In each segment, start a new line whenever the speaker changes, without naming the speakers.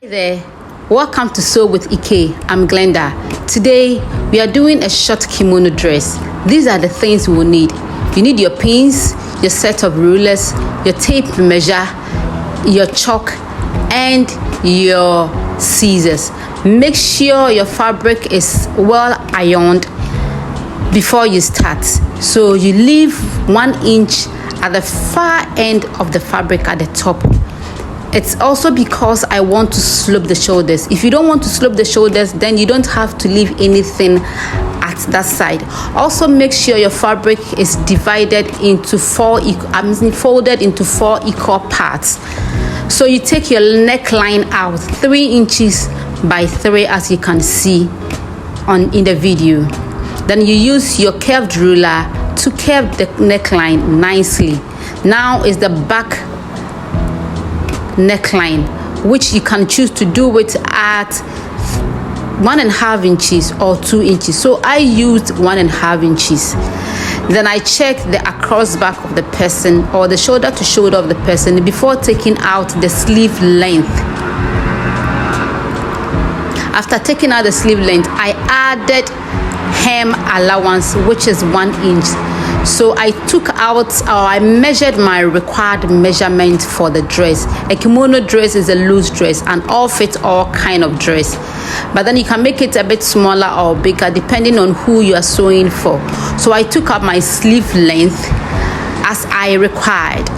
Hey there, welcome to Sew with Ike. I'm Glenda. Today we are doing a short kimono dress. These are the things we will need. You need your pins, your set of rulers, your tape measure, your chalk, and your scissors. Make sure your fabric is well ironed before you start. So you leave 1 inch at the far end of the fabric at the top. It's also because I want to slope the shoulders. If you don't want to slope the shoulders, then you don't have to leave anything at that side. Also, make sure your fabric is divided into folded into 4 equal parts. So you take your neckline out 3 inches by 3, as you can see in the video. Then you use your curved ruler to curve the neckline nicely. Now is the back neckline, which you can choose to do it at 1.5 inches or 2 inches. So I used 1.5 inches. Then I check the across back of the person or the shoulder to shoulder of the person before taking out the sleeve length. After taking out the sleeve length, I added hem allowance, which is 1 inch. So I took out, or I measured my required measurement for the dress. A kimono dress is a loose dress, and all fits all kind of dress, but then you can make it a bit smaller or bigger depending on who you are sewing for. So I took out my sleeve length as I required,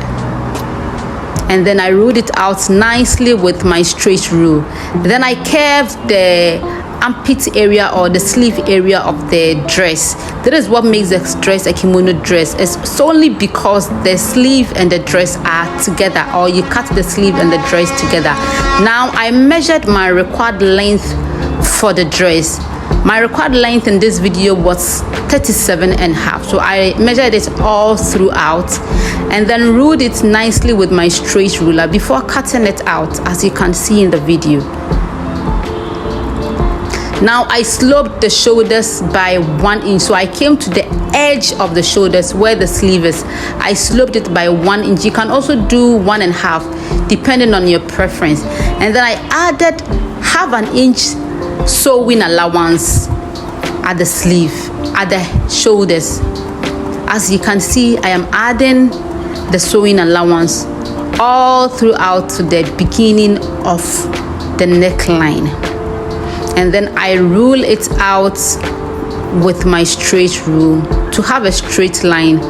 and then I ruled it out nicely with my straight rule. Then I curved the armpit area or the sleeve area of the dress. That is what makes the dress a kimono dress. It's solely because the sleeve and the dress are together, or you cut the sleeve and the dress together. Now I measured my required length for the dress. My required length in this video was 37.5. So I measured it all throughout and then ruled it nicely with my straight ruler before cutting it out, as you can see in the video. Now I sloped the shoulders by 1 inch. So I came to the edge of the shoulders where the sleeve is. I sloped it by 1 inch. You can also do 1.5 depending on your preference. And then I added 1/2 inch sewing allowance at the sleeve, at the shoulders. As you can see, I am adding the sewing allowance all throughout to the beginning of the neckline. And then I rule it out with my straight rule to have a straight line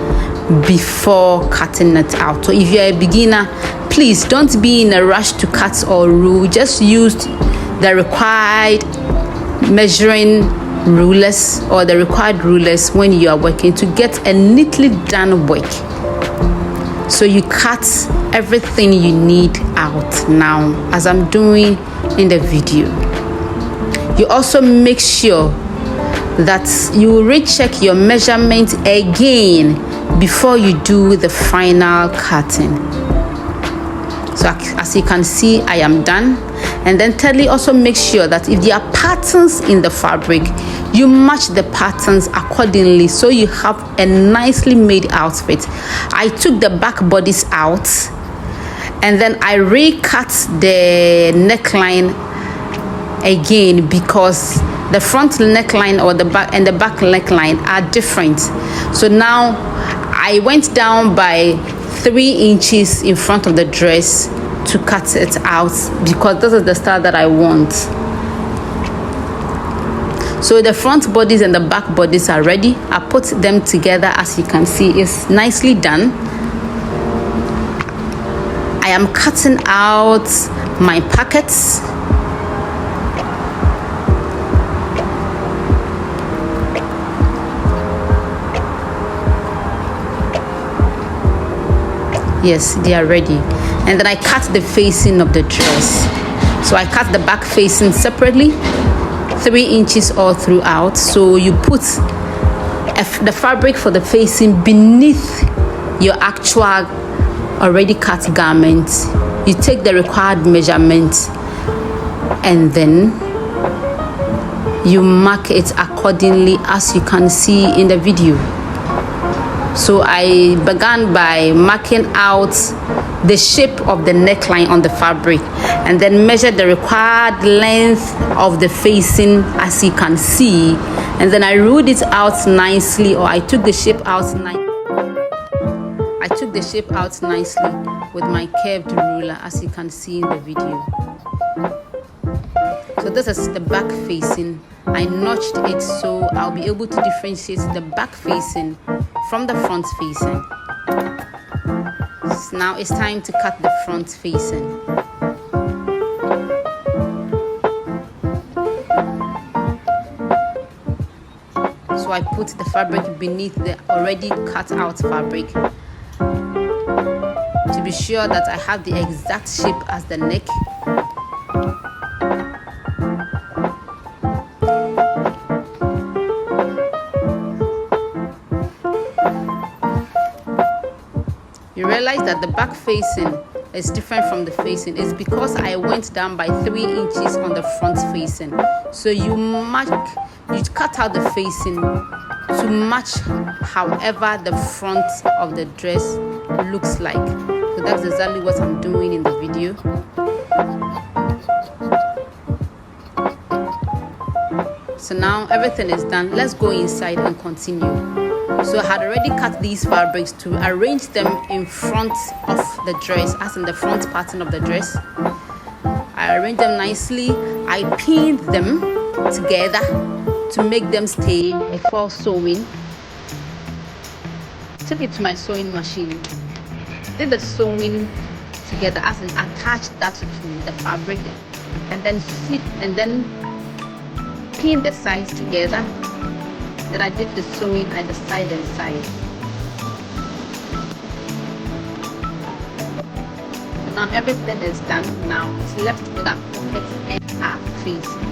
before cutting it out. So if you're a beginner, please don't be in a rush to cut or rule. Just use the required measuring rulers or the required rulers when you are working to get a neatly done work. So you cut everything you need out now, as I'm doing in the video. You also make sure that you recheck your measurement again before you do the final cutting. So as you can see, I am done. And then thirdly, also make sure that if there are patterns in the fabric, you match the patterns accordingly so you have a nicely made outfit. I took the back bodies out and then I recut the neckline again because the front neckline or the back and the back neckline are different. So now I went down by 3 inches in front of the dress to cut it out because this is the style that I want. So the front bodies and the back bodies are ready. I put them together, as you can see. It's nicely done. I am cutting out my pockets. Yes, they are ready. And then I cut the facing of the dress. So I cut the back facing separately, 3 inches all throughout. So you put the fabric for the facing beneath your actual already cut garment. You take the required measurement and then you mark it accordingly, as you can see in the video. So I began by marking out the shape of the neckline on the fabric, and then measured the required length of the facing, as you can see, and then I ruled it out nicely, or I took the shape out nicely with my curved ruler, as you can see in the video. So this is the back facing. I notched it so I'll be able to differentiate the back facing from the front facing. So now it's time to cut the front facing. So I put the fabric beneath the already cut out fabric to be sure that I have the exact shape as the neck. You realize that the back facing is different from the facing. It's because I went down by 3 inches on the front facing. So you cut out the facing to match however the front of the dress looks like. So that's exactly what I'm doing in the video. So now everything is done. Let's go inside and continue. So I had already cut these fabrics to arrange them in front of the dress, as in the front pattern of the dress. I arranged them nicely. I pinned them together to make them stay before sewing. Took it to my sewing machine, did the sewing together, as in attached that to the fabric, and then pinned the sides together. Then I did the sewing at the side and side. Now everything is done. Now it's left with a pocket and half face.